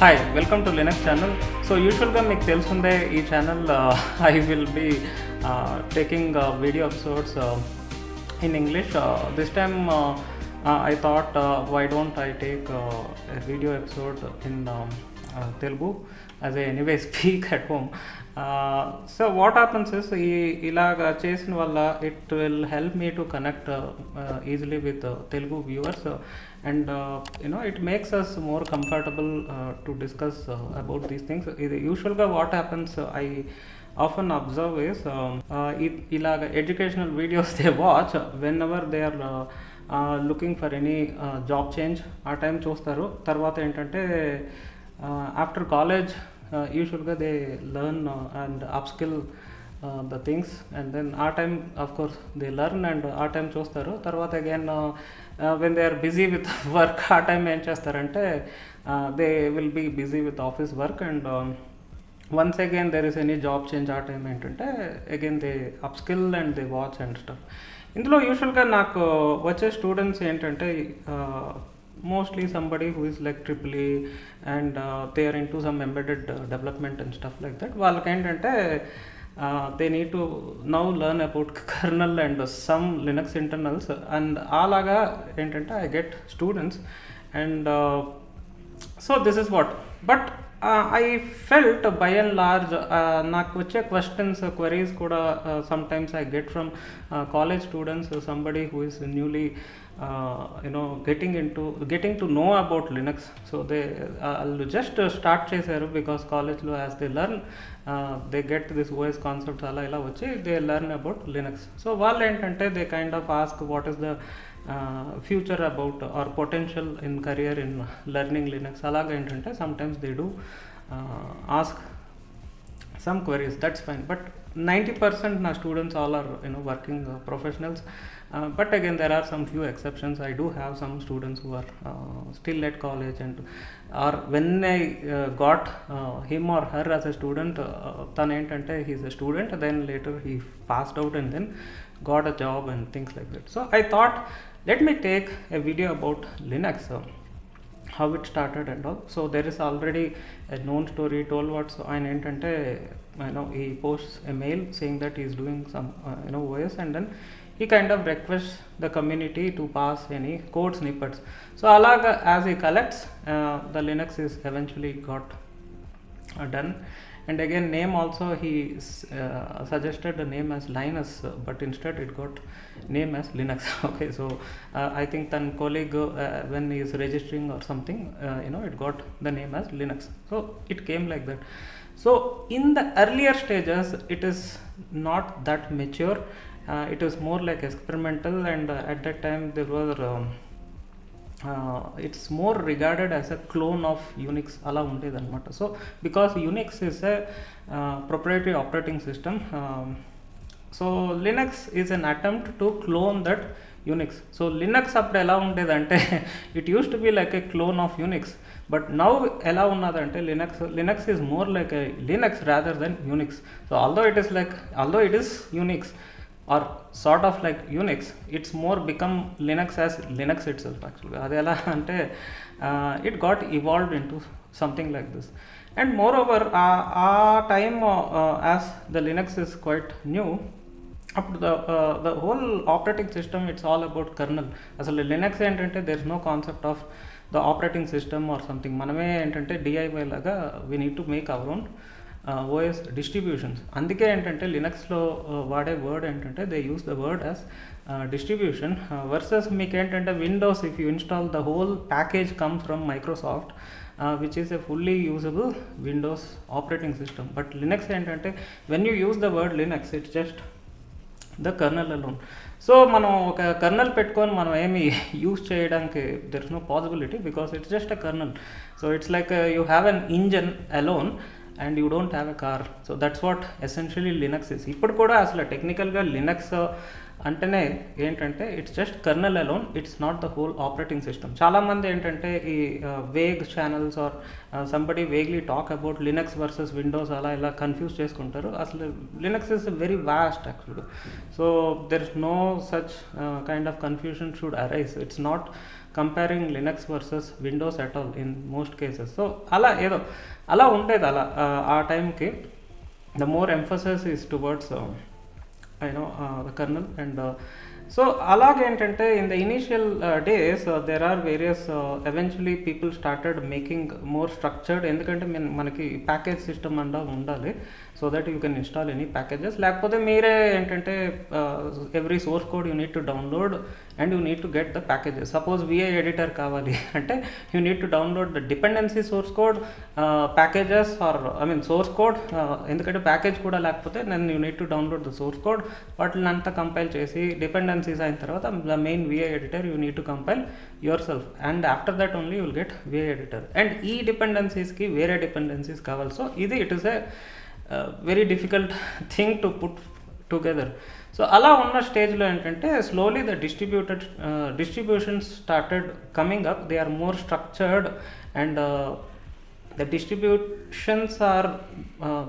Hi, welcome to Linux channel. So usually మీకు తెలుసుందే ఈ channel I will be taking video episodes in English. This time I thought why don't I take a video episode in Telugu as I anyway speak at home. So what happens is ఇలాగా చేసిన వల్ల it will help me to connect easily with Telugu viewers and it makes us more comfortable to discuss about these things. Usually what happens I often observe is ilaga educational videos they watch whenever they are looking for any job change ఆ time చూస్తారు. తర్వాత ఏంటంటే after college usually they learn and upskill the things and then our time of course they learn and our time చూస్తారు. తర్వాత again when they are busy with work our time ఏం చేస్తారంటే they will be busy with office work and once again there is any job change our time ఏంటంటే again they upskill and they watch and stuff. ఇందులో యూజువల్గా నాకు వచ్చే students ఏంటంటే mostly somebody who is like triple and they are into some embedded development and stuff like that. వాళ్ళకి ఏంటంటే they need to now learn about kernel and some Linux internals and అలాగా ఏంటంటే I get students and so this is what but I felt by and large నాకు వచ్చే questions queries కూడా sometimes I get from college students, somebody who is newly getting to know about Linux. So they just start చేశారు because college లో as they learn they get this OS concepts అలా ఇలా వచ్చి they learn about Linux. So వాళ్ళు ఏంటంటే they kind of ask what is the future about or potential in career in learning Linux. అలాగా ఏంటంటే sometimes they do ask some queries, that's fine, but 90% నా students all are working professionals, but again there are some few exceptions. I do have some students who are still at college and or when I got him or her as a student తను ఏంటంటే he's a student then later he passed out and then got a job and things like that. So I thought let me take a video about Linux, how it started and all. So there is already a known story told what. So ఆయన ఏంటంటే he posts a mail saying that he is doing some OS and then he kind of requests the community to pass any code snippets. So alaga as he collects the Linux is eventually got done. And again name also he suggested the name as Linus but instead it got name as Linux. Okay, so I think then colleague when he is registering or something it got the name as Linux. So it came like that. So in the earlier stages it is not that mature, it is more like experimental and at that time there were it's more regarded as a clone of Unix ala undedi anamata. So because Unix is a proprietary operating system, so Linux is an attempt to clone that Unix. So Linux appudu ela undedi ante it used to be like a clone of Unix, but now ela unnadante Linux is more like a Linux rather than Unix. So although it is Unix or sort of like Unix, it's more become Linux as Linux itself actually. Adi ela ante it got evolved into something like this. And moreover time as the Linux is quite new, up to the whole operating system it's all about kernel. Asalu Linux ఏంటంటే there is no concept of the operating system or something. మనమే ఏంటంటే DIY లాగా we need to make our own OS distributions. అందుకే ఏంటంటే లినక్స్లో వాడే word ఏంటంటే they use the word as distribution versus మీకు ఏంటంటే Windows if you install the whole package comes from Microsoft which is a fully usable Windows operating system. But Linux ఏంటంటే when you use the word Linux it's just the kernel alone. So మనం ఒక kernel పెట్టుకొని మనం ఏమి use చేయడానికి there is no possibility because it's just a kernel. So it's like you have an engine alone and you don't have a car. So that's what essentially Linux is. ఇప్పుడు కూడా అసలు టెక్నికల్గా Linux అంటేనే ఏంటంటే it's just kernel alone, it's not the whole operating system. చాలామంది ఏంటంటే ఈ vague channels or somebody vaguely talk about Linux versus Windows అలా ఇలా కన్ఫ్యూజ్ చేసుకుంటారు. అసలు Linux is very vast actually. So there is no such kind of confusion should arise. It's not comparing Linux versus Windows at all in most cases. So అలా ఏదో అలా ఉండేది. అలా ఆ టైంకి the more emphasize is towards the kernel. And so అలాగేంటంటే in the initial days there are various eventually people started making more structured, ఎందుకంటే మనకి package system అంతా ఉండాలి so that you can install any packages. లేకపోతే మీరే ఏంటంటే every source code you need to download and you need to get the packages. Suppose VI editor కావాలి అంటే you need to download the dependency source code packages or source code, ఎందుకంటే package కూడా లేకపోతే నేను you need to download the source code, వాటిని అంతా compile చేసి dependencies అయిన తర్వాత the main VI editor you need to compile yourself, and after that only you will get VI editor. And ఈ డిపెండెన్సీస్కి వేరే డిపెండెన్సీస్ కావాలి. సో ఇది it is a very difficult thing to put together. So అలా ఉన్న స్టేజ్లో ఏంటంటే slowly the distributions started coming up. They are more structured and the distributions are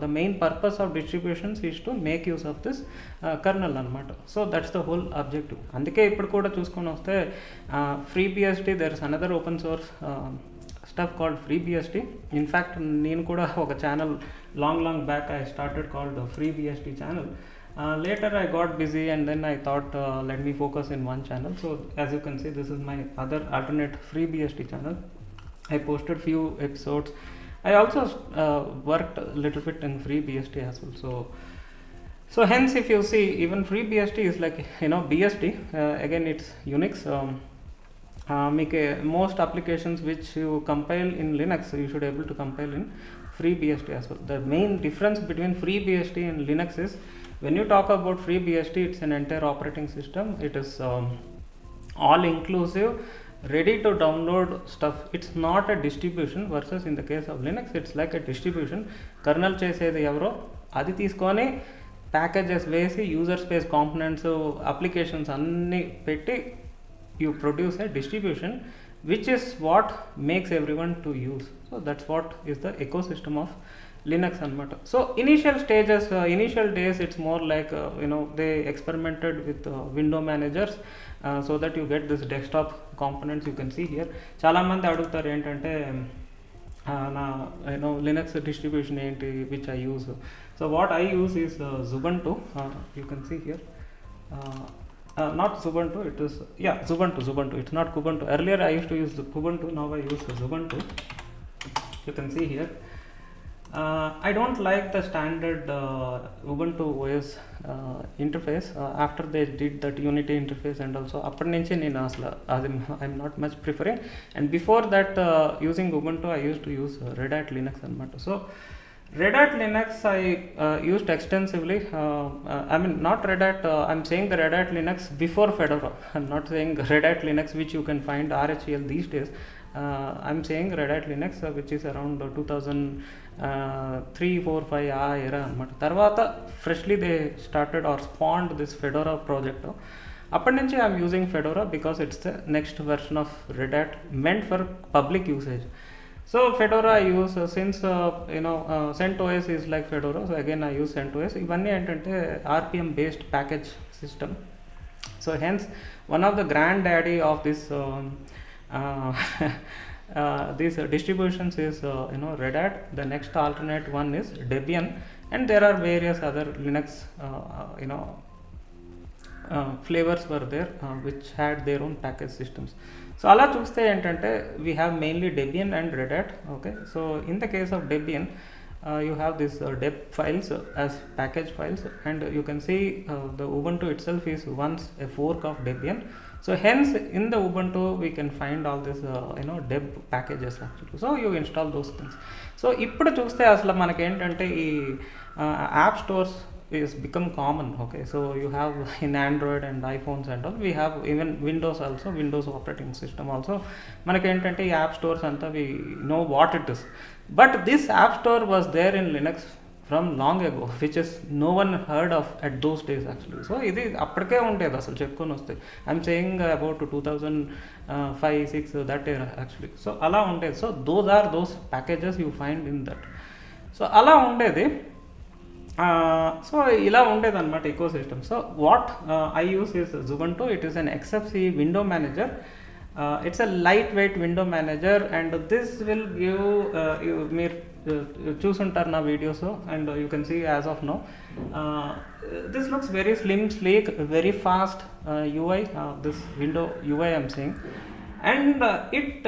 the main purpose of distributions is to make use of this kernel anamata. So that's the whole objective. అందుకే ఇప్పుడు కూడా చూసుకొని వస్తే FreeBSD, there is another open source stuff called FreeBSD. in fact నేను కూడా ఒక channel long back I started called the FreeBSD channel. Later I got busy and then I thought let me focus in one channel. So as you can see, this is my other alternate FreeBSD channel. I posted few episodes. I also worked a little bit in FreeBSD as well. So hence if you see, even FreeBSD is like BSD. Again it's Unix. Most applications which you compile in Linux you should able to compile in FreeBSD as well. The main difference between FreeBSD and Linux is when you talk about FreeBSD, it's an entire operating system. It is all inclusive, ready to download stuff. It's not a distribution, versus in the case of Linux it's like a distribution. Kernel చేసేది ఎవరో అది తీసుకొని packages వేసి user space components applications అన్నీ పెట్టి you produce a distribution which is what makes everyone to use. So that's what is the ecosystem of Linux anamata. So initial stages, initial days it's more like they experimented with window managers so that you get this desktop components. You can see here చాలా మంది అడుగుతారు ఏంటంటే నా Linux distribution ఏంటి which I use. So what I use is Ubuntu. You can see here not Ubuntu, it is Ubuntu. It's not Kubuntu. Earlier I used to use Kubuntu, now I use Ubuntu. You can see here I don't like the standard Ubuntu OS interface. After they did that Unity interface and also appadi nunchi nenu asla I'm not much preferring. And before that using Ubuntu I used to use Red Hat Linux anamata. So Red Hat Linux I used extensively. Not Red Hat, I'm saying the Red Hat Linux before Fedora. I'm not saying Red Hat Linux which you can find RHEL these days. I'm saying Red Hat Linux which is around 2003, 4, 5 ఆ era అనమాట. తర్వాత freshly they started or spawned this Fedora project. అప్పటి నుంచి I'm using Fedora because it's the next version of Red Hat meant for public usage. So Fedora I use since CentOS is like Fedora, so again I use CentOS. ఇవన్నీ ఏంటంటే RPM based package system. So hence one of the granddaddy of this these distributions is Red Hat. The next alternate one is Debian, and there are various other Linux flavors were there which had their own package systems. So అలా చూస్తే ఏంటంటే we have mainly Debian and Red Hat. Okay, so in the case of Debian you have this deb files as package files, and you can see the Ubuntu itself is once a fork of Debian. So hence in the Ubuntu we can find all this deb packages actually. So you install those things. So ఇప్పుడు చూస్తే అసలు మనకి ఏంటంటే ఈ app stores is become common. Okay, so you have in Android and iPhones and all, we have even Windows also, Windows operating system also. మనకి ఏంటంటే ఈ app stores అంతా we know what it is, but this app store was there in Linux from long ago, which is no one heard of at those days actually. So ఇది అప్పటికే ఉండేది అసలు చెప్పుకొని వస్తే. I'm saying about 2005, 6 that era actually. So అలా ఉండేది. So those are those packages you find in that. So అలా ఉండేది. సో ఇలా ఉండేది అనమాట ecosystem. So what I use is Ubuntu. It is an XFCE window manager. it's a lightweight window manager, and this will give మీరు చూసుంటారు నా videos, and you can see as of now this looks very slim, sleek, very fast UI, this window UI I'm saying, and it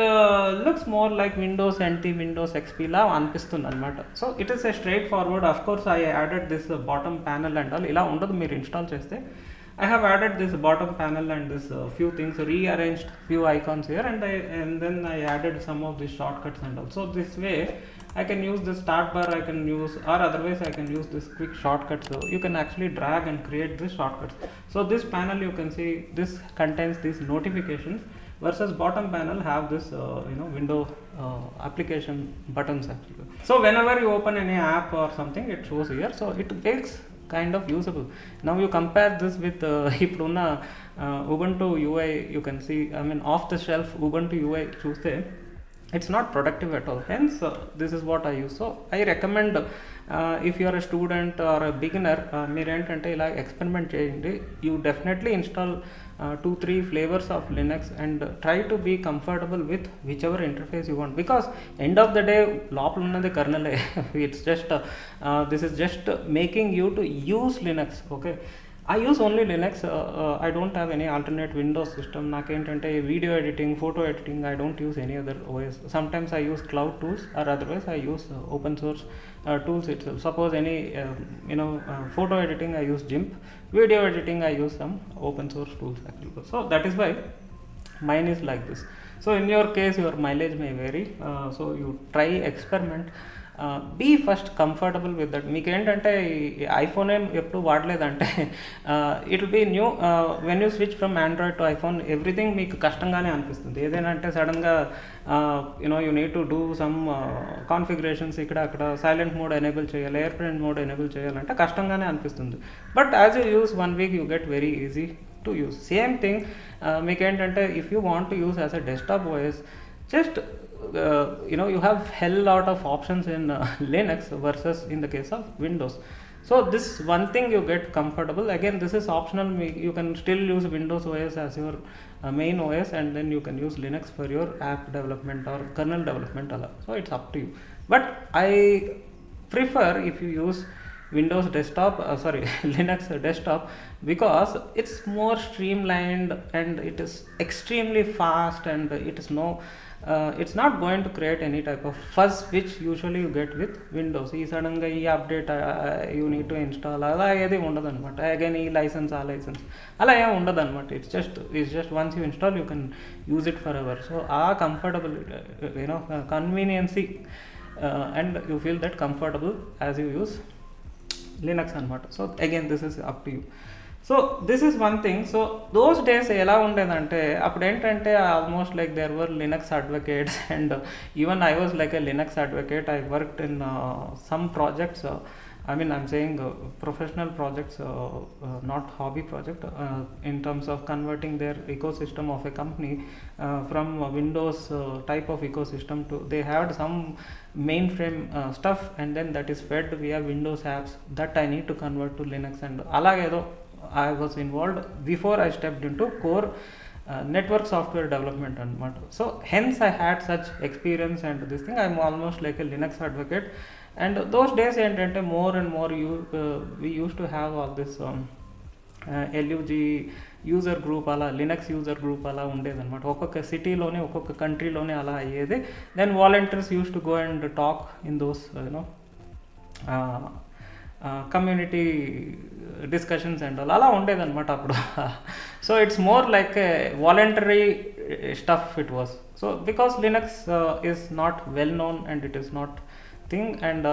looks more like Windows NT, Windows XP la అనిపిస్తుంది అనమాట. So it is a straight forward. Of course I added this bottom panel and all. ఇలా ఉండదు మీరు install చేస్తే. I have added this bottom panel and this few things, rearranged few icons here, and then I added some of these shortcuts and all. So this way I can use the start bar, I can use, or otherwise I can use this quick shortcuts. So you can actually drag and create this shortcuts. So this panel, you can see this contains these notifications, versus bottom panel have this window application buttons actually. So whenever you open any app or something, it shows here. So it makes kind of usable. Now you compare this with ippudunna Ubuntu UI, you can see, I mean off the shelf Ubuntu UI chuste it's not productive at all. Hence this is what I use. So I recommend if you are a student or a beginner, meer entante ila experiment cheyandi. You definitely install 2-3 flavors of Linux and try to be comfortable with whichever interface you want, because end of the day lopal unnadi kernel. It's just this is just making you to use Linux. Okay, I use only Linux. I don't have any alternate Windows system. నాకేంటంటే video editing, photo editing, I don't use any other OS. Sometimes I use cloud tools, or otherwise I use open source tools itself. Suppose any photo editing, I use GIMP. Video editing, I use some open source tools actually. So that is why mine is like this. So in your case your mileage may vary. So you try, experiment. Be first comfortable with that. మీకు ఏంటంటే iPhone ఏం ఎప్పుడు వాడలేదంటే it will be new. When you switch from Android to iPhone, everything మీకు కష్టంగానే అనిపిస్తుంది. ఏదైనా అంటే సడన్గా you need to do some configurations, ఇక్కడ అక్కడ సైలెంట్ మోడ్ ఎనేబుల్ చేయాలి, ఎయిర్ప్లేన్ మోడ్ ఎనేబుల్ చేయాలంటే కష్టంగానే అనిపిస్తుంది. But as you use 1 week you get very easy to use. Same thing మీకు ఏంటంటే if you want to use as a desktop OS, just you have hell lot of options in Linux versus in the case of Windows. So this one thing you get comfortable. Again, this is optional. You can still use Windows OS as your main OS, and then you can use Linux for your app development or kernel development. So it's up to you. But I prefer if you use Windows desktop, Linux desktop, because it's more streamlined and it is extremely fast, and it is it's not going to create any type of fuzz which usually you get with Windows. ఈ సడన్గా ఈ update you need to install అలా ఏది ఉండదు అనమాట. Again ఈ licence ఆ licence అలా ఏం ఉండదు అనమాట. It's just once you install you can use it for ever. So ఆ comfortable convenience and you feel that comfortable as you use Linux అనమాట. So again this is up to you. So this is one thing. So those days ఎలా ఉండేదంటే అప్పుడు ఏంటంటే almost like there were Linux advocates, and even I was like a Linux advocate. I worked in some projects. I mean, I'm saying professional projects, not hobby project, in terms of converting their ecosystem of a company from Windows type of ecosystem to, they had some mainframe stuff, and then that is fed via Windows apps that I need to convert to Linux, and alagedo I was involved before I stepped into core network software development anamata. So hence I had such experience and this thing. I'm almost like a Linux advocate. And those days ఏంటంటే more and more we used to have all this LUG user group, అలా Linux user group అలా ఉండేదన్నమాట. ఒక్కొక్క సిటీలోనే ఒక్కొక్క కంట్రీలోనే అలా అయ్యేది. Then volunteers use to go and talk in those community discussions and అలా ఉండేదన్నమాట అప్పుడు. So it's more like a voluntary stuff it was. So because Linux is not well known and it is not thing, and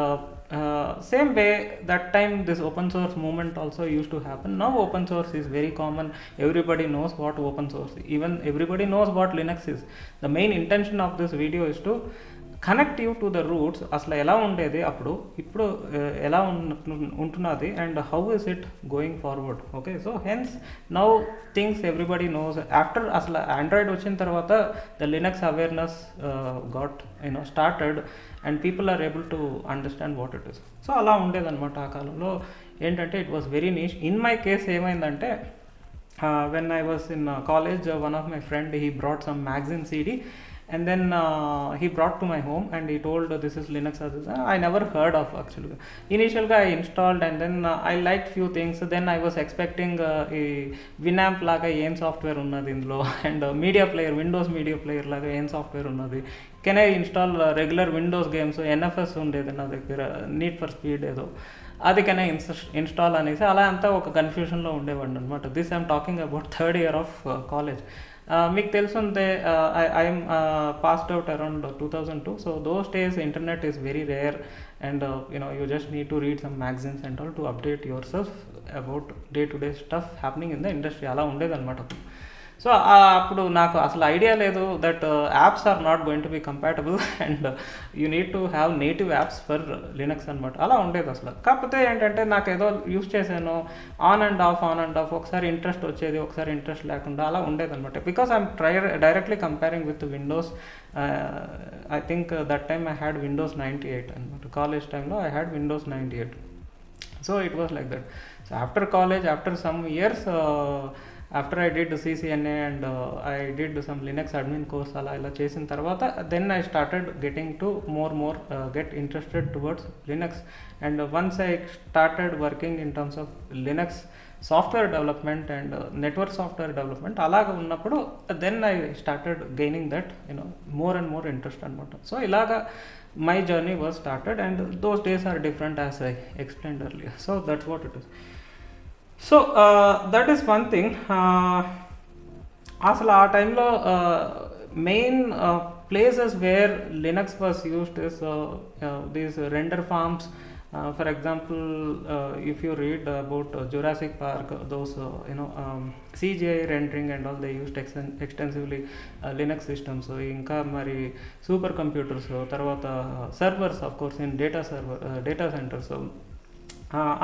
same way that time this open source movement also used to happen. Now open source is very common. Everybody knows what open source is. Even everybody knows what Linux is. The main intention of this video is to connect you to the roots. అసలు ఎలా ఉండేది అప్పుడు, ఇప్పుడు ఎలా ఉంటున్నది, and how is it going forward. Okay, so hence now things everybody knows. After అసలు Android వచ్చిన తర్వాత the Linux awareness got started, and people are able to understand what it is. So అలా ఉండేదన్నమాట ఆ కాలంలో. ఏంటంటే it was very niche. In my case ఏమైందంటే when I was in college, one of my friend, he brought some magazine CD, and then he brought to my home and he told, this is Linux. I never heard of actually. Initially I installed, and then I liked few things. Then I was expecting a Winamp laga ఏం software ఉన్నది ఇందులో, and media player, Windows media player లాగా ఏం software ఉన్నది, can I install regular Windows games, NFS ఉండేది నా దగ్గర, need for speed ఏదో, అది కెన్ ఐ ఇన్స్టాల్ అనేసి అలా అంతా ఒక కన్ఫ్యూషన్లో ఉండేవాడిని అనమాట. This I'm talking about third year of college. మీకు తెలుసుంటే I'm passed out around 2002. So those days internet is very rare, and you just need to read some magazines and all to update yourself about day to day stuff happening in the industry. అలా ఉండేదన్నమాట. So అప్పుడు నాకు అసలు idea లేదు that apps are not going to be compatible, and you need to have native apps for Linux అనమాట. అలా ఉండేది అసలు. కాకపోతే ఏంటంటే నాకు ఏదో యూస్ చేశాను, ఆన్ అండ్ ఆఫ్, ఒకసారి ఇంట్రెస్ట్ వచ్చేది, ఒకసారి ఇంట్రెస్ట్ లేకుండా అలా ఉండేది అనమాట. Because I'm directly comparing with Windows. I think that time I had Windows 98 అనమాట. కాలేజ్ టైంలో I had Windows 98. So it was like that. So after college, after some years, after I did CCNA and I did some Linux admin course అలా ఇలా చేసిన తర్వాత, then I started getting to more get interested towards Linux, and once I started working in terms of Linux software development and network software development అలాగా ఉన్నప్పుడు, then I started gaining that more and more interest అనమాట. So ఇలాగా my journey was started, and those days are different as I explained earlier. So that's what it is. So that is one thing. అసలు ఆ టైంలో main places where Linux was used is these render farms. For example, if you read about Jurassic Park, those CGI rendering and all, they used extensively Linux systems. ఇంకా మరి super computers, తర్వాత servers of course in data centres,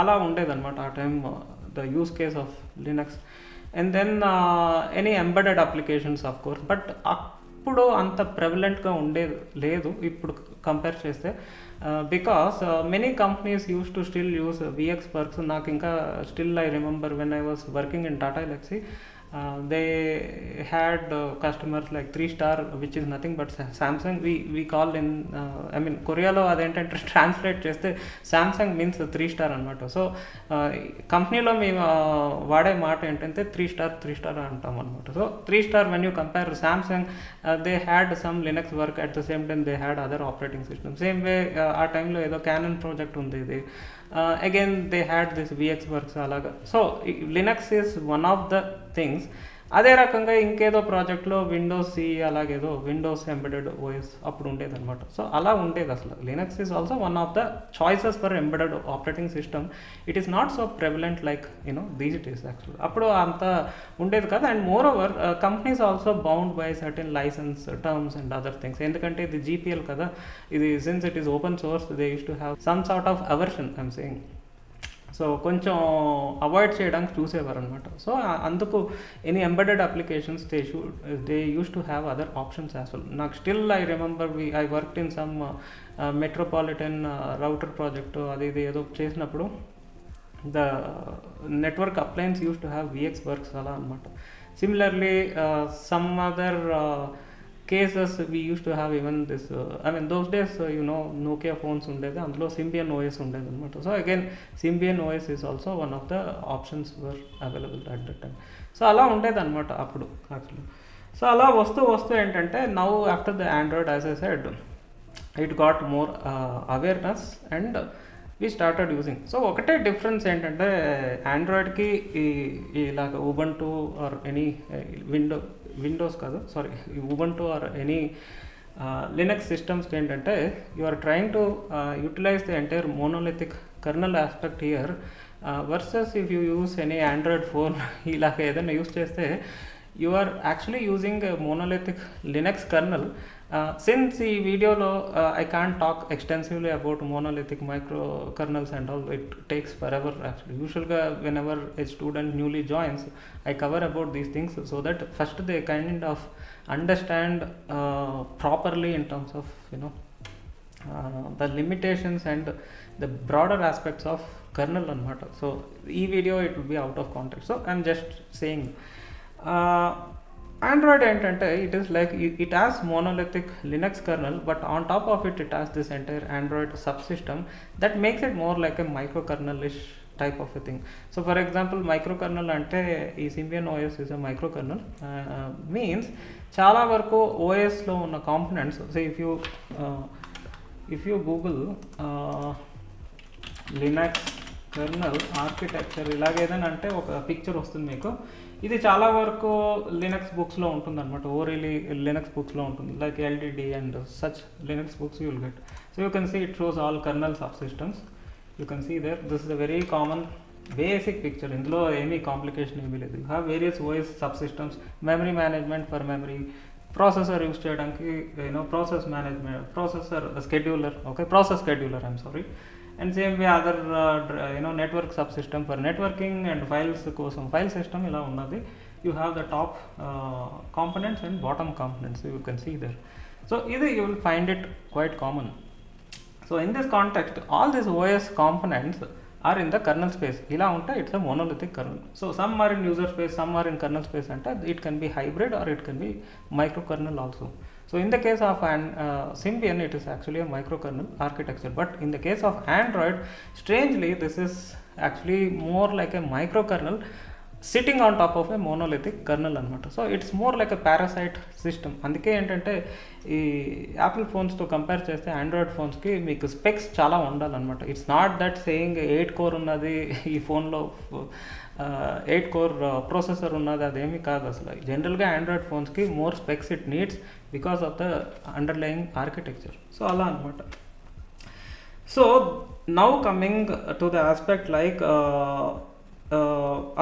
అలా ఉండేదన్నమాట ఆ time the use case of Linux. And then any embedded applications of course, but అప్పుడు అంత ప్రెవలెంట్గా లేదు ఇప్పుడు కంపేర్ చేస్తే, because many companies use to still use VxWorks. నాకు ఇంకా still I remember when I was working in Tata ఎలక్సీ, they had customers like 3-star, which is nothing but Samsung. We call in I mean కొరియాలో అదేంటంటే translate చేస్తే Samsung means 3-star అనమాట. So కంపెనీలో మేము వాడే మాట ఏంటంటే 3-star అంటాం అనమాట. So 3-star when you compare Samsung, they had some Linux work, at the same time they had other operating systems. Same way ఆ టైంలో ఏదో Canon ప్రాజెక్ట్ ఉంది, ఇది again they had this VxWorks అలాగా. So Linux is one of the things. అదే రకంగా ఇంకేదో ప్రాజెక్ట్లో విండోస్ సి అలాగేదో విండోస్ ఎంబెడెడ్ ఓఎస్ అప్పుడు ఉండేదన్నమాట. సో అలా ఉండేది అసలు. Linux is also one of the choices for embedded operating system. It is not so prevalent like these it is actual. అప్పుడు అంత ఉండేది కదా. And moreover companies also bound by certain license terms and other things. ఎందుకంటే ఇది GPL కదా, ఇది since it is open source, they used to have some sort of aversion I'm saying. So కొంచెం avoid చేయడానికి చూసేవారు అనమాట. So అందుకు any embedded applications they used to have other options as well. నాకు still I remember I worked in some metropolitan router project, అది ఇది ఏదో చేసినప్పుడు the network appliance used to have VxWorks అలా అనమాట. Similarly some other cases we used to have even this I mean those days Nokia phones ఉండేది, అందులో Symbian OS ఉండేది అనమాట. So again Symbian OS is also one of the options were available at that time. So అలా ఉండేది అనమాట అప్పుడు actually. So అలా వస్తూ ఏంటంటే now after the Android, as I said, it got more awareness and we started using. So ఒకటే difference ఏంటంటే ఆండ్రాయిడ్కి ఇలాగ ఉబంటు ఆర్ ఎనీ విండోస్ కాదు sorry Ubuntu or any Linux సిస్టమ్స్కి ఏంటంటే you are trying to utilize the entire monolithic kernel aspect here versus if you use any Android phone ఇలాగ ఏదైనా use చేస్తే you are actually using a monolithic Linux kernel. Since ఈ వీడియోలో I can't talk extensively about monolithic microkernels and all, it takes forever actually. Usually whenever a student newly joins, I cover about these things so that first they kind of understand properly in terms of the limitations and the broader aspects of kernel anamata. So ee video it will be out of context, so I'm just saying Android ఏంటంటే it is like it has monolithic Linux kernel, but on top of it it has this entire Android subsystem that makes it more like a microkernel-ish type of a thing. So for example, microkernel అంటే ఈ Symbian OS is a microkernel, means చాలా వరకు OS లో ఉన్న components. So if you google Linux kernel architecture ఇలాగేదని అంటే ఒక picture వస్తుంది మీకు. ఇది చాలా వరకు లినక్స్ బుక్స్లో ఉంటుంది అనమాట. ఓరియలీ లినక్స్ బుక్స్లో ఉంటుంది, like LDD and such Linux books you will get. So you can see it shows all kernel subsystems. You can see there this is a very common basic picture. ఇందులో ఏమీ complication ఏమీ లేదు. You have various OS subsystems, memory management for memory, processor use చేయడానికి process management, processor scheduler, process scheduler, I'm sorry. And same way other network subsystem for networking and files కోసం file system ఇలా ఉన్నది. You have the top components and bottom components, you can see there. So ఇది you will find it quite common. So in this context all these OS components are in the kernel space. ఇలా ఉంటే it's a monolithic kernel. So some are in user space, some are in kernel space అంటే it can be hybrid or it can be microkernel also. So in the case of Symbian, it is actually a microkernel architecture, but in the case of Android, strangely this is actually more like a microkernel sitting on top of a monolithic kernel అనమాట. So it's more like a parasite system. అందుకే ఏంటంటే ఈ Apple ఫోన్స్తో compare చేస్తే Android ఫోన్స్కి మీకు specs చాలా ఉండాలన్నమాట. It's not that saying 8 core ఉన్నది ఈ ఫోన్లో 8 కోర్ ప్రాసెసర్ ఉన్నది, అదేమీ కాదు అసలు. జనరల్గా ఆండ్రాయిడ్ ఫోన్స్కి more specs it needs because of the underlying architecture. So అలా అనమాట. So now coming to the aspect like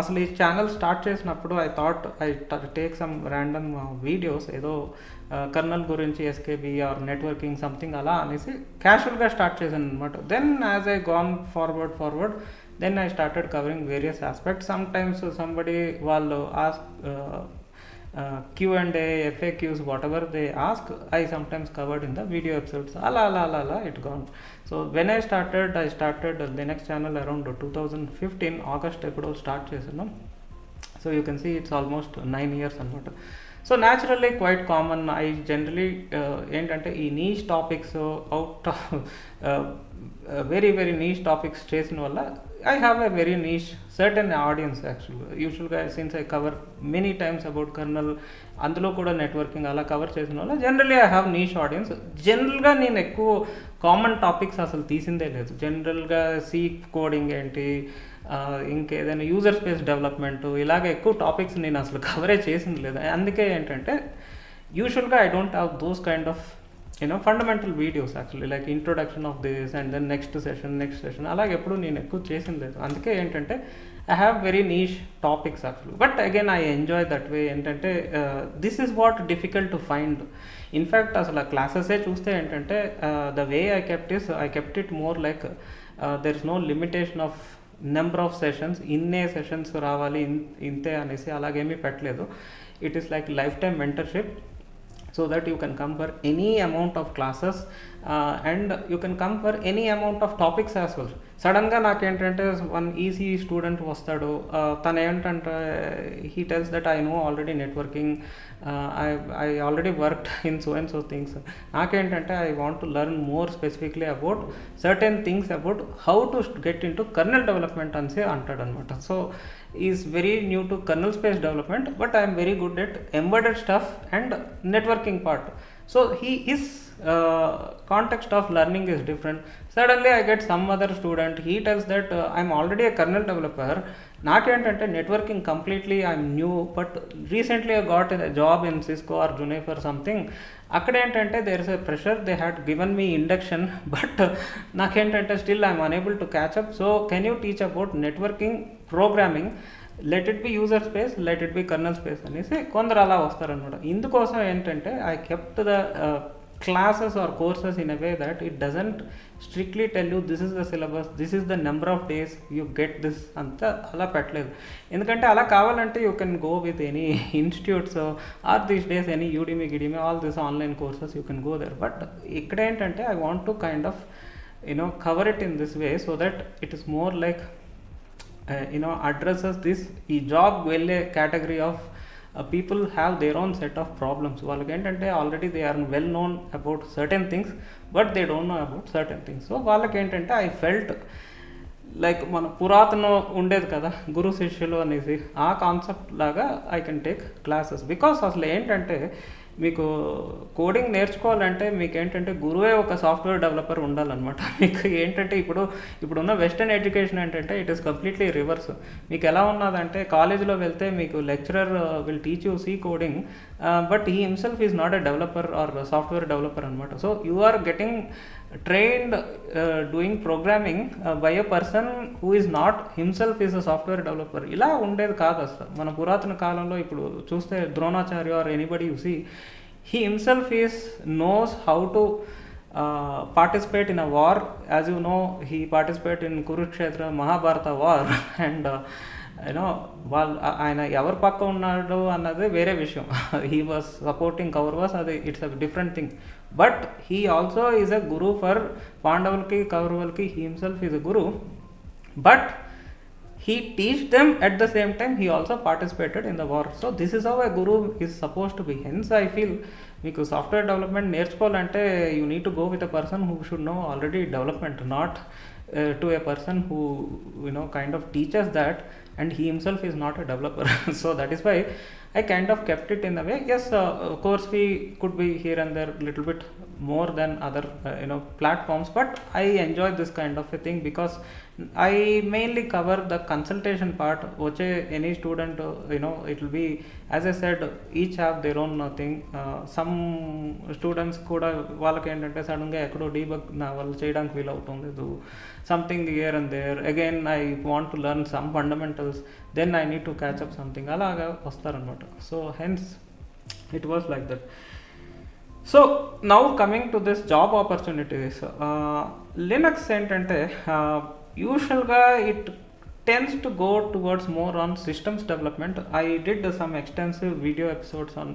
అసలు ఈ ఛానల్ స్టార్ట్ చేసినప్పుడు I thought I take some random videos, ఏదో కర్నల్ గురించి, ఎస్కేబీ ఆర్ నెట్వర్కింగ్ సంథింగ్ అలా అనేసి క్యాషువల్గా స్టార్ట్ చేశాను అనమాట. Then as I gone forward then I started covering various aspects. Sometimes somebody వాళ్ళు ask Q&A, FAQs, whatever they ask, I sometimes covered in the video episodes. Ala, it gone. So when I started Linux channel around 2015 August epido start chesanu. So you can see it's almost 9 years anamata. So naturally quite common. I generally ఏంటంటే ఈ niche topics out of very niche topics చేసిన వల్ల I have a very niche certain audience actually. Usually since I cover many times about kernel, అందులో కూడా networking అలా cover చేసిన వల్ల generally I have niche audience. జనరల్గా నేను ఎక్కువ కామన్ టాపిక్స్ అసలు తీసిందే లేదు. జనరల్గా సి కోడింగ్ ఏంటి, ఇంకేదైనా యూజర్ స్పేస్ డెవలప్మెంట్, ఇలాగ ఎక్కువ టాపిక్స్ నేను అసలు కవరేజ్ చేసింది లేదు. అందుకే ఏంటంటే యూజువల్గా I don't have those kind of fundamental videos actually, like introduction of this and then next session అలాగే ఎప్పుడు నేను ఎక్కువ చేసింది లేదు. అందుకే ఏంటంటే I have very niche topics actually, but again I enjoy that way. ఏంటంటే this is what difficult to find. In fact అసలు క్లాసెసే చూస్తే ఏంటంటే the way I kept it more like there is no limitation of number of sessions, ఇన్నే sessions రావాలి ఇంతే అనేసి అలాగేమీ పెట్టలేదు. It is like lifetime mentorship, so that you can come for any amount of classes and you can come for any amount of topics as well. సడన్గా నాకేంటంటే one EC student వస్తాడు, తను ఏంటంటే he tells that I know already networking, I already worked in so and so things. నాకేంటంటే I want to learn more specifically about certain things about how to get in to kernel development అనేసి అంటాడు అనమాట. So is very new to kernel space development, but I'm very good at embedded stuff and networking part. So his context of learning is different. Suddenly I get some other student, he tells that I'm already a kernel developer, నాకేంటంటే networking completely I'm new, but recently I got a job in Cisco or Juniper something. అక్కడ ఏంటంటే there is a pressure, they had given me induction, but నాకేంటంటే still I'm unable to catch up. So can you teach about networking programming, let it be user space, let it be kernel space అనేసి కొందరు అలా వస్తారనమాట. ఇందుకోసం ఏంటంటే I kept the classes or courses in a way that it doesn't strictly tell you this is the syllabus, this is the number of days you get this anta ala petలేదు. ఎందుకంటే అలా కావాలంటే you can go with any institutes or these days any Udemy, all these online courses you can go there. But ఇక్కడ ఏంటంటే I want to kind of cover it in this way so that it is more like addresses this ఈ job వెళ్ళే category of people have their own set of problems. వాళ్ళకి ఏంటంటే already they are well known about certain things but they don't know about certain things. So వాళ్ళకి ఏంటంటే I felt like మన పురాతన ఉండేది కదా గురు శిష్యులు అనేసి, ఆ కాన్సెప్ట్ లాగా I can take classes. Because అసలు ఏంటంటే మీకు కోడింగ్ నేర్చుకోవాలంటే మీకు ఏంటంటే గురువే ఒక సాఫ్ట్వేర్ డెవలపర్ ఉండాలన్నమాట. మీకు ఏంటంటే ఇప్పుడున్న వెస్టర్న్ ఎడ్యుకేషన్ ఏంటంటే ఇట్ ఈస్ కంప్లీట్లీ రివర్స్. మీకు ఎలా ఉన్నదంటే కాలేజ్లో వెళ్తే మీకు lecturer will teach you C coding but he himself is not a developer or software developer అనమాట. So you are getting trained doing programming by a person who is not himself is a software developer. ఇలా ఉండేది కాదు అసలు మన పురాతన కాలంలో. ఇప్పుడు చూస్తే Dronacharya or anybody you see, he himself knows how to participate in a war. As you know, he participated in Kurukshetra Mahabharata war and ఆయన ఎవరు పక్క ఉన్నాడు అన్నది వేరే విషయం. హీ వాజ్ సపోర్టింగ్ కౌరవాస్, అది it's a different thing. But he also is a guru for పాండవులకి కౌరవులకి. He himself is a guru but he teach them at the same time he also participated in the war. So this is how a guru is supposed to be. Hence I feel మీకు software development నేర్చుకోవాలంటే you need to go with a person who should know already development, not to a person who kind of teaches that and he himself is not a developer. So that is why I kind of kept it in a way. Yes, of course we could be here and there little bit more than other platforms, but I enjoy this kind of a thing because I mainly cover the consultation part. Vache any student it will be, as I said, each have their own thing. Some students kuda వాళ్ళకి ఏంటంటే సడన్గా ఎక్కడో debug నా వాళ్ళు చేయడానికి వీలు అవుతుంది, something here and there. Again I want to learn some fundamentals, then I need to catch up something, అలాగా వస్తారనమాట. So hence it was like that. So now coming to this job opportunities. Linux ఏంటంటే యూజువల్గా it tends to go towards more on systems development. I did some extensive video episodes on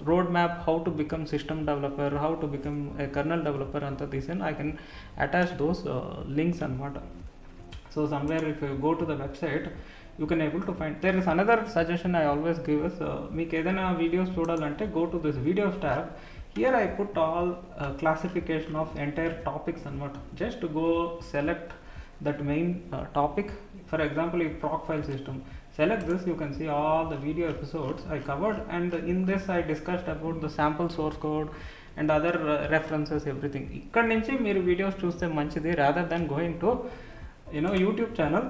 roadmap, how to become system developer, how to become a kernel developer anta disen. I can attach those links anamata. So somewhere if you go to the website you can able to find. There is another suggestion I always give is meek edaina videos chudalante go to this videos tab. Here I put all classification of entire topics anamata. Just to go select that main topic. For example, if proc file system, select this, you can see all the video episodes I covered, and in this I discussed about the sample source code and other references, everything. ఇక్కడ నుంచి మీరు videos చూస్తే మంచిది rather than going to YouTube channel.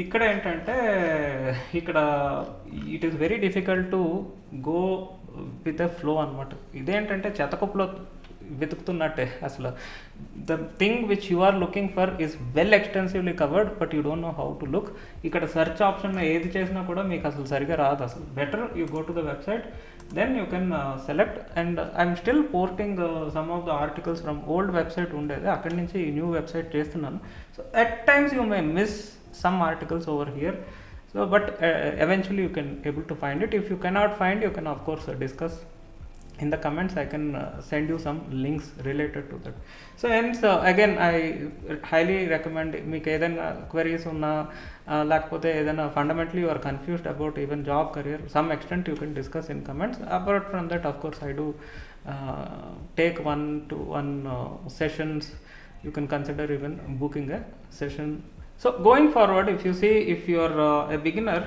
ఇక్కడ ఏంటంటే ఇక్కడ it is very difficult to go with a flow అనమాట. ఇదేంటంటే చెత్తకుప్పలో వెతుకుతున్నట్టే. అసలు the thing which you are looking for is well extensively covered but you don't know how to look. ఇక్కడ search option ఏది చేసినా కూడా మీకు అసలు సరిగా రాదు. అసలు better you go to the website, then you can select. And I'm still porting some of the articles from old website ఉండేది, అక్కడి నుంచి న్యూ వెబ్సైట్ చేస్తున్నాను. So at times you may miss some articles over here, so but eventually you can able to find it. If you cannot find, you can of course discuss in the comments. I can send you some links related to that. So hence again I highly recommend meeku edaina queries unna lakapothe edaina fundamentally you are confused about even job career, some extent you can discuss in comments. Apart from that, of course I do take one to one sessions. You can consider even booking a session. So going forward, if you see, if you are a beginner,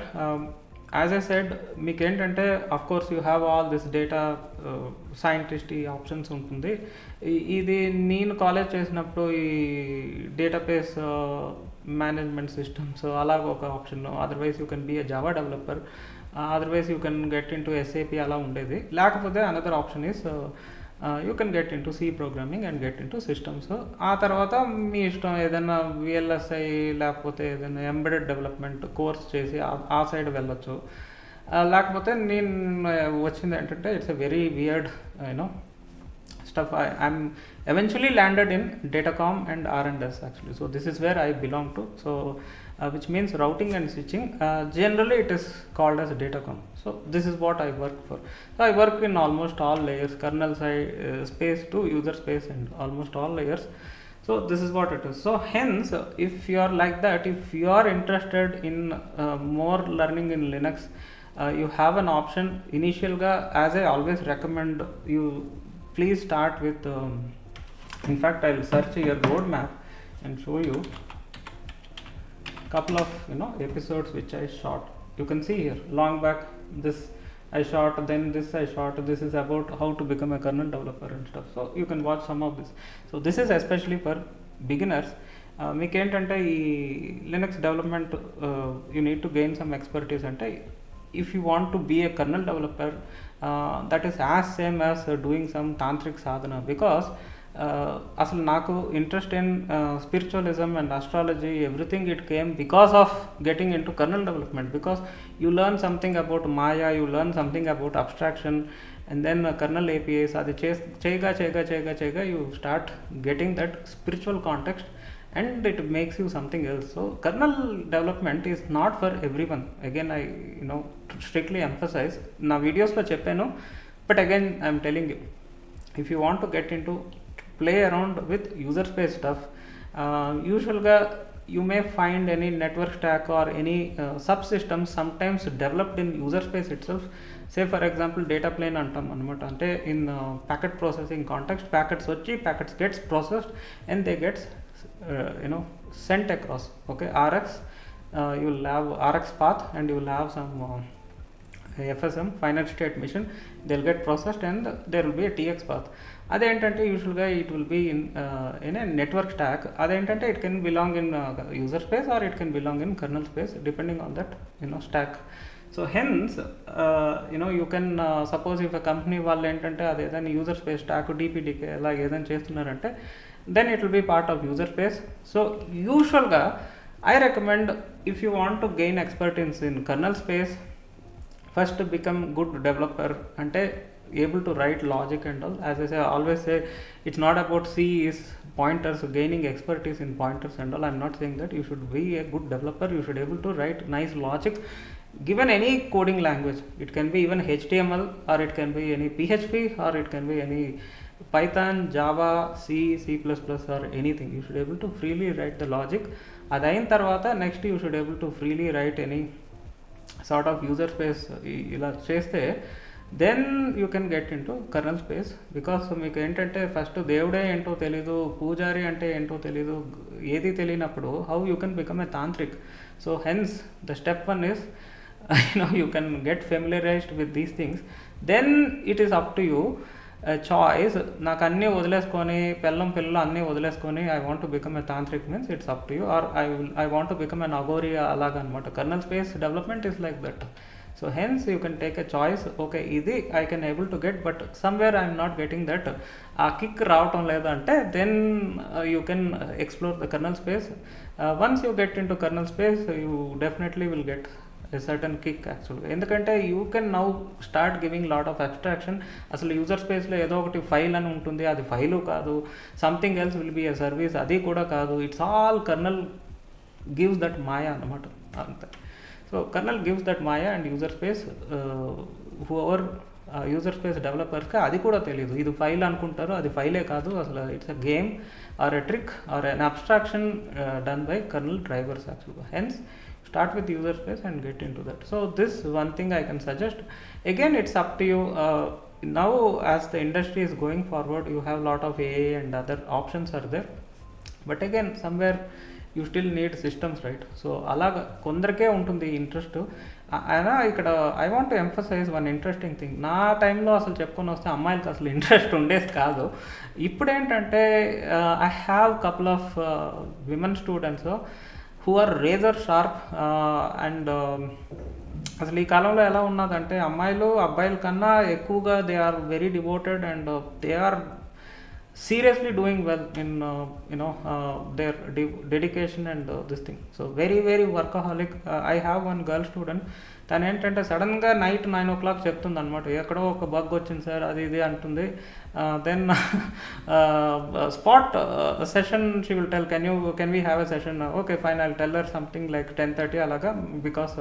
as I said, మీకు ఏంటంటే of course you have all this data scientist ఈ options ఉంటుంది. ఇది నేను college చేసినప్పుడు ఈ database management systems అలాగ ఒక option. Otherwise you can be a Java developer, otherwise you can get in to SAP అలా ఉండేది. లేకపోతే another option is you can get in to C programming and get in to systems. ఆ తర్వాత మీ ఇష్టం ఏదైనా VLSI లేకపోతే ఏదైనా embedded development course చేసి ఆ సైడ్ వెళ్ళొచ్చు. లేకపోతే నేను వచ్చింది ఏంటంటే it's a very weird stuff. I'm eventually landed in Datacom and R&S actually. So this is where I belong to. So which means routing and switching. Generally it is called as Datacom. So this is what I work for. So I work in almost all layers, kernel side space to user space and almost all layers. So this is what it is. So hence, if you are like that, if you are interested in more learning in Linux, you have an option. Initial ga, as I always recommend you, please start with. In fact, I'll search your roadmap and show you couple of episodes which I shot. You can see here long back this I shot, then this I shot. This is about how to become a kernel developer and stuff. So you can watch some of this. So this is especially for beginners. మీకు ఏంటంటే ఈ Linux development you need to gain some expertise అంటే if you want to be a kernel developer, that is as same as doing some tantric sadhana, because అసలు నాకు interest in spiritualism and astrology everything it came because of getting in to kernel development, because you learn something about maya, you learn something about abstraction and then kernel APIs. అది చేయగా you start getting that spiritual context and it makes you something else. So kernel development is not for everyone. Again, I strictly emphasize na videos lo cheppanu, but again I am telling you, if you want to get into play around with user space stuff, usually you may find any network stack or any subsystems sometimes developed in user space itself. Say for example data plane antam anamata, ante in packet processing context, packets vachi packets gets processed and they gets sent across. Okay, RX, you will have RX path and you will have some FSM, finite state machine, they will get processed and there will be a TX path. అదేంటంటే యూజువల్గా it will be in a network stack. అదేంటంటే it can belong in user space or it can belong in kernel space depending on that stack. So hence you can suppose if a company వాళ్ళు ఏంటంటే అది ఏదైనా user space stock డిపిడికే అలా ఏదైనా చేస్తున్నారంటే then it will be part of user space. So usually I recommend, if you want to gain expertise in kernel space, first become good developer ante able to write logic and all. As I say, always say, it's not about C is pointers, gaining expertise in pointers and all. I'm not saying that. You should be a good developer, you should able to write nice logic given any coding language. It can be even HTML or it can be any PHP or it can be any Python, Java, C, C++ or anything. You should able to freely write the logic. Adayin tarvata next you should able to freely write any sort of user space ila cheste, then you can get into kernel space. Because meeku entante first దేవుడే ఏంటో తెలీదు, పూజారి అంటే ఏంటో తెలీదు, ఏది తెలియనప్పుడు how you can become a tantric. So hence the step one is you can get familiarized with these things, then it is up to you. Choice నాకు అన్నీ వదిలేసుకొని పిల్లలు అన్నీ వదిలేసుకొని I want to become a tantrik means it's up to you, or I want to become an Aghori అలాగా అనమాట. Kernel space development is like that. So hence you can take a choice. Okay, ఇది I can able to get, but somewhere I'm not getting that, ఆ kick రావటం లేదంటే then you can explore the kernel space. Once you get in to kernel space you definitely will get a certain kick actually. ఎందుకంటే you can now start giving lot of abstraction. అసలు user స్పేస్లో ఏదో ఒకటి file అని ఉంటుంది, అది file కాదు, something else will be a service, అది కూడా కాదు. It's all colonel gives that మాయా అనమాట అంతే. So colonel gives that Maya and user space whoever user space డెవలపర్స్కి అది కూడా తెలియదు. ఇది ఫైల్ అనుకుంటారు, అది ఫైలే కాదు, అసలు it's a game or a trick or an abstraction done by kernel drivers యాక్చువల్గా. Hence start with user space and get into that. So this one thing I can suggest. Again, it's up to you. Now as the industry is going forward, you have lot of AI and other options are there, but again somewhere you still need systems, right? So అలాగా కొందరికే ఉంటుంది interest. అయినా ఇక్కడ I want to emphasise one interesting thing. నా టైంలో అసలు చెప్పుకొని వస్తే అమ్మాయిలకి అసలు ఇంట్రెస్ట్ ఉండేది కాదు. ఇప్పుడు ఏంటంటే I have couple of women students who are razor sharp and అసలు ఈ కాలంలో ఎలా ఉన్నదంటే అమ్మాయిలు అబ్బాయిల కన్నా ఎక్కువగా they are very devoted and they are seriously doing well in their dedication and this thing. So very very workaholic. I have one girl student, తను ఏంటంటే సడన్గా నైట్ 9 o'clock చెప్తుంది అనమాట, ఎక్కడో ఒక బగ్ వచ్చింది సార్ అది ఇది అంటుంది. Then spot session she will tell can we have a session. Okay fine, I will tell her something like 10:30 అలాగా, because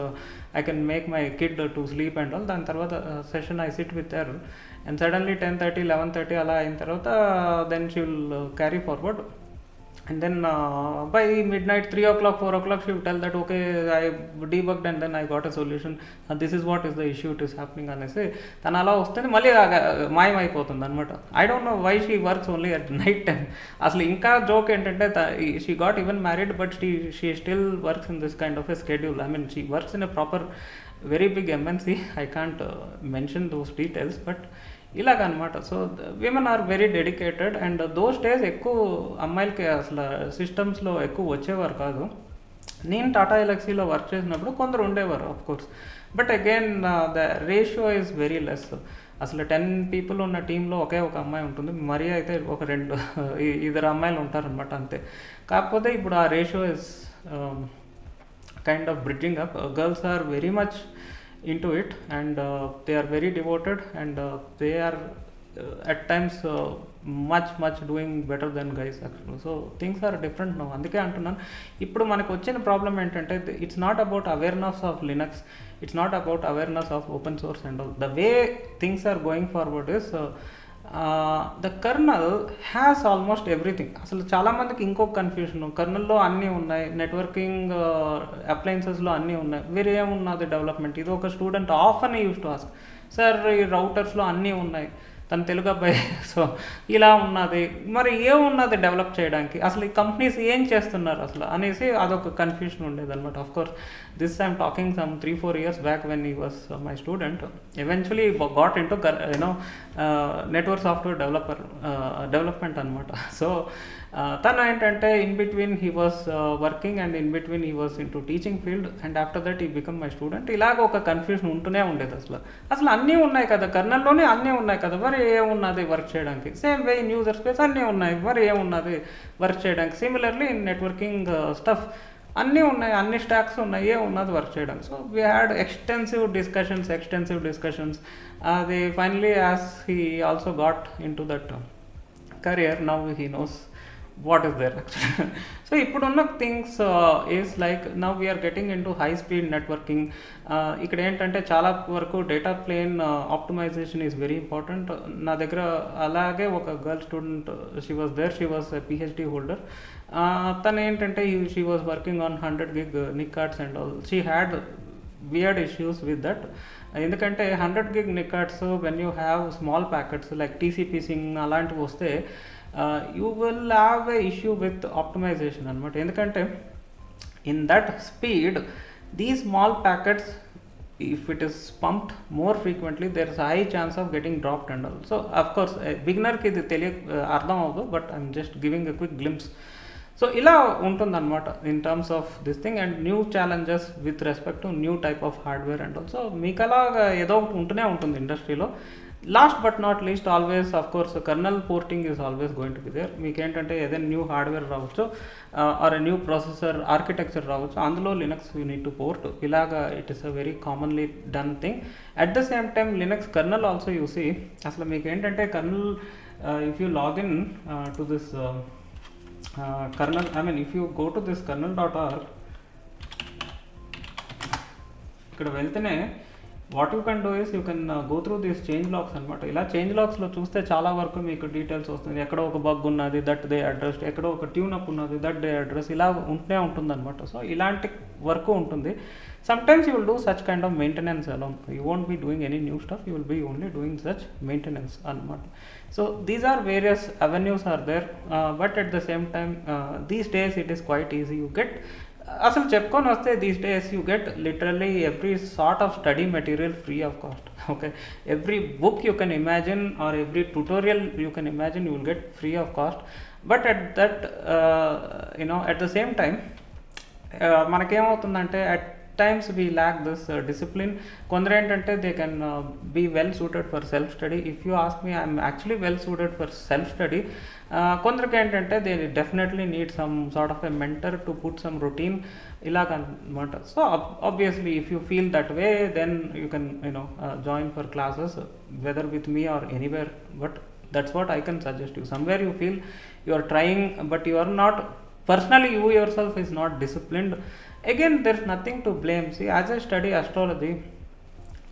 I can make my kid to sleep and all. దాని తర్వాత session I sit with her and suddenly 10:30 11:30 అలా అయిన తర్వాత then she will carry forward and then by midnight 3 o'clock 4 o'clock she will tell that okay, I debugged and then I got a solution, this is what is the issue, it is happening అనేసి తను అలా వస్తుంది మళ్ళీ మాయమైపోతుంది అనమాట. I don't know why she works only at night time. అసలు ఇంకా joke ఏంటంటే she got even married but she still works in this kind of a schedule. I mean she works in a proper very big MNC. I can't mention those details but ఇలాగనమాట. So women are very dedicated and those days ఎక్కువ అమ్మాయిలకి అసలు సిస్టమ్స్లో ఎక్కువ వచ్చేవారు కాదు. నేను Tata ఎలక్సీలో work చేసినప్పుడు కొందరు ఉండేవారు of course, but again the ratio is very less. అసలు 10 people ఉన్న టీంలో ఒకే ఒక అమ్మాయి ఉంటుంది, మరీ అయితే ఒక 2 ఇద్దరు అమ్మాయిలు ఉంటారనమాట అంతే. కాకపోతే ఇప్పుడు ఆ ratio is kind of bridging up. Girls are very much into it and they are very devoted and they are at times much doing better than guys actually. So things are different now. అందుకే అంటున్నాను ఇప్పుడు మనకు వచ్చిన problem ఏంటంటే it's not about awareness of Linux, it's not about awareness of open source and all. The way things are going forward is the kernel has almost everything. అసలు చాలామందికి ఇంకొక confusion, కర్నల్లో అన్నీ ఉన్నాయి, నెట్వర్కింగ్ అప్లయన్సెస్లో అన్నీ ఉన్నాయి, వేరే ఏమున్నది డెవలప్మెంట్. ఇది ఒక స్టూడెంట్ ఆఫ్ అని యూస్ టు ఆస్క్, సార్ ఈ రౌటర్స్లో అన్నీ ఉన్నాయి, తను తెలుగు అబ్బాయి, సో ఇలా ఉన్నది, మరి ఏమున్నది డెవలప్ చేయడానికి, అసలు ఈ కంపెనీస్ ఏం చేస్తున్నారు అసలు అనేసి అదొక కన్ఫ్యూషన్ ఉండేదన్నమాట. Of course this I'm talking some 3-4 years back when he was my student. Eventually got in to network software development అనమాట. సో తను ఏంటంటే in between he was working and in between he was in to teaching field and after that he become my student. ఇలాగ ఒక confusion ఉంటూనే ఉండేది. అసలు అన్నీ ఉన్నాయి కదా కర్నల్లోనే, అన్నీ ఉన్నాయి కదా, మరి ఏమున్నది వర్క్ చేయడానికి. Same way in user space అన్నీ ఉన్నాయి, మరి ఏమున్నది వర్క్ చేయడానికి. సిమిలర్లీ ఇన్ నెట్వర్కింగ్ స్టఫ్ అన్నీ ఉన్నాయి, అన్ని స్టాక్స్ ఉన్నాయి, ఏమున్నది వర్క్ చేయడానికి. So we had extensive discussions. అది finally as he also got into that career, now he knows what is there actually. So ఇప్పుడున్న things is like now we're getting in to high speed networking. ఇక్కడ ఏంటంటే చాలా వరకు data plane optimisation is very important. నా దగ్గర అలాగే ఒక girl student, she was PhD holder. తను ఏంటంటే she was working on 100 gig NIC cards and all. She had weird issues with that. ఎందుకంటే 100 gig NIC cards when you have small packets like TCP Singh అలాంటివి వస్తే you will have a issue with optimization అనమాట. ఎందుకంటే in that speed these small packets, if it is pumped more frequently, there is a high chance of getting dropped and all. So of course beginner ki ఇది అర్థం అవ్వదు, but I'm just giving a quick glimpse. So ఇలా ఉంటుందన్నమాట in terms of this thing and new challenges with respect to new type of hardware and also మీకు అలాగా ఏదో ఒకటి ఉంటూనే ఉంటుంది ఇండస్ట్రీలో. Last but not least always of course kernel porting is always going to be there. మీకు ఏంటంటే ఏదైనా న్యూ హార్డ్వేర్ రావచ్చు ఆర్ న్యూ ప్రాసెసర్ ఆర్కిటెక్చర్ రావచ్చు, అందులో Linux you need to port. ఇలాగా it is a very commonly done thing. At the same time Linux kernel also you see. అసలు మీకు ఏంటంటే kernel if you login to this kernel, I mean if you go to this kernel.org, ఇక్కడ వెళ్తేనే what you can do is you can go through these change logs అనమాట. ఇలా change లాగ్స్లో చూస్తే చాలా వరకు మీకు డీటెయిల్స్ వస్తుంది. ఎక్కడో ఒక బగ్ ఉన్నది దట్ దే అడ్రస్, ఎక్కడో ఒక ట్యూనప్ ఉన్నది దట్ దే అడ్రస్, ఇలా ఉంటూనే ఉంటుంది అనమాట. సో ఇలాంటి వర్క్ ఉంటుంది. sometimes you will do such kind of maintenance alone, you won't be doing any new stuff, you will be only doing such maintenance anamata. So these are various avenues are there, but at the same time these days it is quite easy. You get అసలు చెప్పుకొని వస్తే these days you get literally every sort of study material free of cost. Okay, every book you can imagine or every tutorial you can imagine you will get free of cost. But at that at the same time మనకేమవుతుందంటే అట్ times we lack this discipline. కొందరు ఏంటంటే they can be well suited for self study. If you ask me, I'm actually well suited for self study. కొందరికి ఏంటంటే they definitely need some sort of a mentor to put some routine ఇలాగనమాట. So obviously if you feel that way then you can join for classes whether with me or anywhere, but that's what I can suggest you. Somewhere you feel you are trying but you are not, personally you yourself is not disciplined, again there's nothing to blame. See, as I study astrology,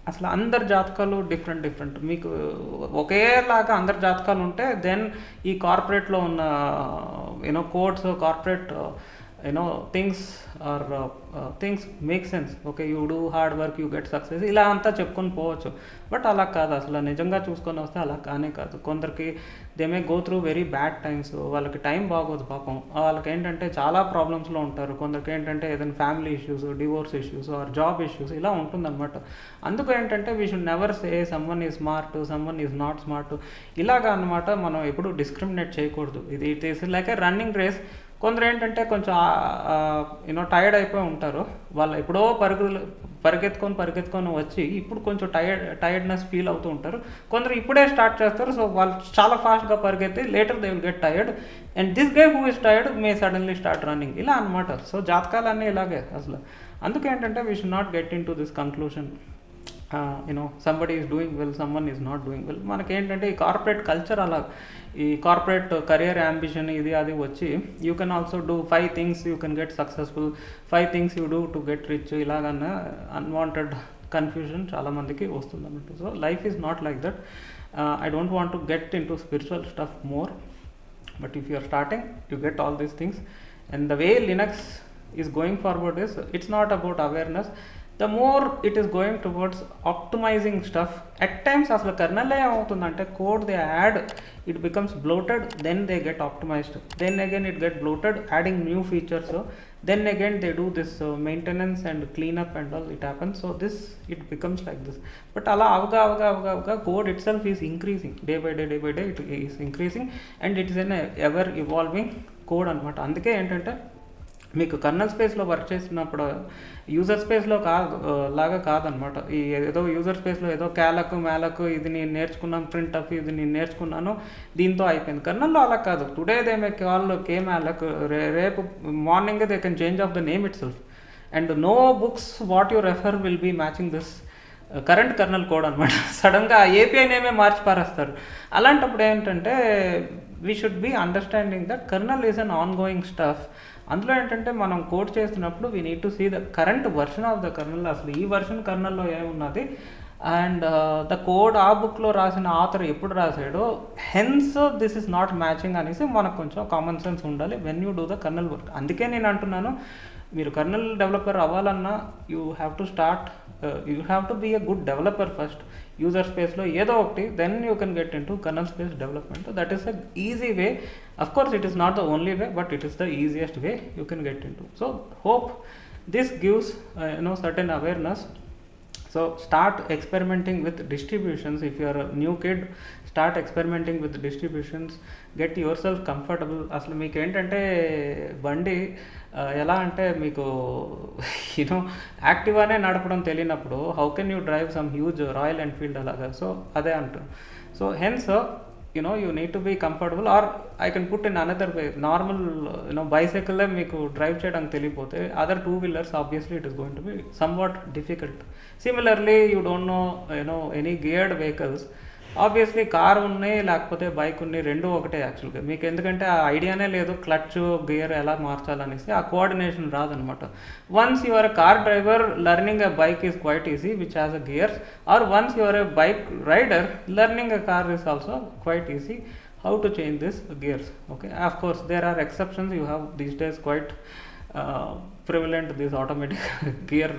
అసలు అందరి జాతకాలు different. మీకు ఒకేలాగా అందరి జాతకాలు ఉంటే then ఈ కార్పొరేట్లో ఉన్న quotes, corporate things or things make sense. Okay, you do hard work, you get success, ఇలా అంతా చెప్పుకొని పోవచ్చు. బట్ అలా కాదు, అసలు నిజంగా చూసుకొని వస్తే అలా కానే కాదు. కొందరికి they may go through very bad times, వాళ్ళకి టైం బాగోదు పాపం, వాళ్ళకి ఏంటంటే చాలా ప్రాబ్లమ్స్లో ఉంటారు. కొందరికి ఏంటంటే ఏదైనా family issues, divorce issues or job issues ఇలా ఉంటుందన్నమాట. అందుకు ఏంటంటే we should never say someone is smart, someone is not smart, ఇలాగా అనమాట. మనం ఎప్పుడు డిస్క్రిమినేట్ చేయకూడదు. It is like a running race. కొందరు ఏంటంటే కొంచెం టైర్డ్ అయిపోయి ఉంటారు, వాళ్ళు ఎప్పుడో పరిగెత్తుకొని వచ్చి ఇప్పుడు కొంచెం టైర్డ్నెస్ ఫీల్ అవుతూ ఉంటారు. కొందరు ఇప్పుడే స్టార్ట్ చేస్తారు, సో వాళ్ళు చాలా ఫాస్ట్గా పరిగెత్తి later they will get tired, and this guy who is tired may suddenly start running, ఇలా అనమాట. సో జాతకాలన్నీ ఇలాగే అసలు. అందుకేంటంటే we should not get in to this conclusion somebody is doing well, someone is not doing well. మనకేంటంటే ఈ corporate culture అలా, ఈ కార్పొరేట్ కెరియర్ అంబిషన్ ఇది అది వచ్చి you can also do 5 things you can get successful, 5 things you do to get rich, ఇలాగన్నా unwanted confusion చాలామందికి వస్తుంది అన్నట్టు. So life is not like that. I don't want to get in to spiritual stuff more, but if you are starting you get all these things. And the way Linux is going forward is, it's not about awareness. The more it is going towards optimizing stuff, at times అసలు colonel ఏమవుతుందంటే code they add, it becomes bloated, then they get optimized, then again it get bloated, adding new features, then again they do this maintenance and cleanup and all, it happens. So this it becomes like this. But అలా అవగా code itself is increasing day by day it is increasing, and it is an ever evolving code అనమాట. అందుకే ఏంటంటే మీకు colonel స్పేస్లో work చేసినప్పుడు user స్పేస్లో లాగా కాదనమాట. ఈ ఏదో యూజర్ స్పేస్లో ఏదో మేలకు ఇది నేను నేర్చుకున్నాను, ప్రింట్ అప్ ఇది నేను నేర్చుకున్నాను, దీంతో అయిపోయింది. కర్నల్లో అలా కాదు. టుడే దే మే కాల్ మేలకు, రేపు morning they can change of the name itself, and no books what you refer will be matching this current kernel code అనమాట. సడన్గా ఏపీఐ నేమే మార్చి పారేస్తారు. అలాంటప్పుడు ఏంటంటే we should be understanding that kernel is an ongoing stuff. అందులో ఏంటంటే మనం కోడ్ చేస్తున్నప్పుడు we need to see the current version of the kernel, అసలు ఈ వర్షన్ కర్నల్లో ఏమున్నది, అండ్ ద కోడ్ ఆ బుక్లో రాసిన ఆథర్ ఎప్పుడు రాసాడో, hence this is not matching అనేసి మనకు కొంచెం కామన్ సెన్స్ ఉండాలి when you do the kernel work. అందుకే నేను అంటున్నాను, మీరు కర్నల్ డెవలపర్ అవ్వాలన్నా you have to be a good developer first. User స్పేస్లో ఏదో ఒకటి, then you can get in to kernel space development. That is the easy way. Of course it is not the only way, but it is the easiest way you can get into. So hope this gives certain awareness. So start experimenting with distributions. If you are a new kid, start experimenting with distributions, get yourself comfortable. అసలు మీకు ఏంటంటే బండి ఎలా అంటే మీకు యాక్టివానే నడపడం తెలియనప్పుడు how can you drive some huge royal Enfield అలాగా. సో అదే అంటారు. So hence you need to be comfortable, or I can put in another way, normal bicycle మీకు డ్రైవ్ చేయడానికి తెలియపోతే other 2-wheelers obviously it is going to be somewhat difficult. Similarly you don't know any geared vehicles, obviously car ఉన్నాయి లేకపోతే bike ఉన్నాయి, రెండు ఒకటే యాక్చువల్గా. మీకు ఎందుకంటే ఆ ఐడియానే లేదు క్లచ్ గేర్ ఎలా మార్చాలనేసి, ఆ కోఆర్డినేషన్ రాదనమాట. Once you are a car driver, learning a bike is quite easy which has a gears, or once you are a bike rider, learning a car is also quite easy how to change this gears. Okay, of course there are exceptions. You have these days quite prevalent these automatic gear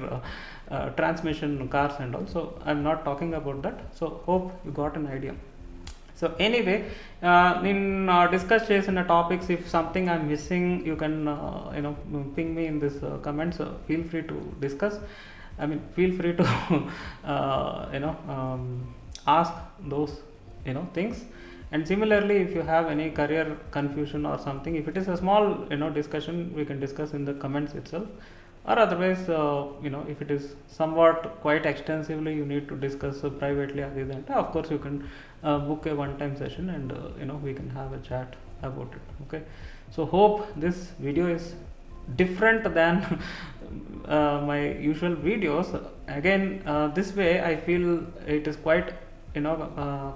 transmission cars and all, so I'm not talking about that. So hope you got an idea. So anyway, in discuss chesina topics, if something I'm missing, you can ping me in this comments. Feel free to discuss. I mean, feel free to ask those things. And similarly, if you have any career confusion or something, if it is a small discussion, we can discuss in the comments itself, or otherwise if it is somewhat quite extensively you need to discuss privately, of course you can book a one-time session and we can have a chat about it. Okay, so hope this video is different than my usual videos. Again, this way I feel it is quite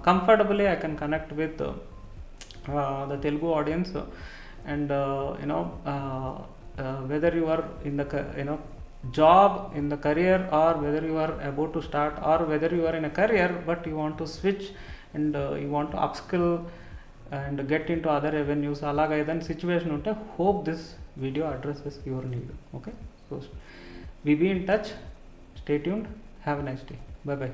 comfortably I can connect with the Telugu audience, and whether you are in the job, in the career, or whether you are about to start, or whether you are in a career but you want to switch and you want to upskill and get in to other revenues అలాగ ఏదైనా situation ఉంటే hope this video addresses your need. Okay, so we be in touch, stay tuned, have a nice day, bye by.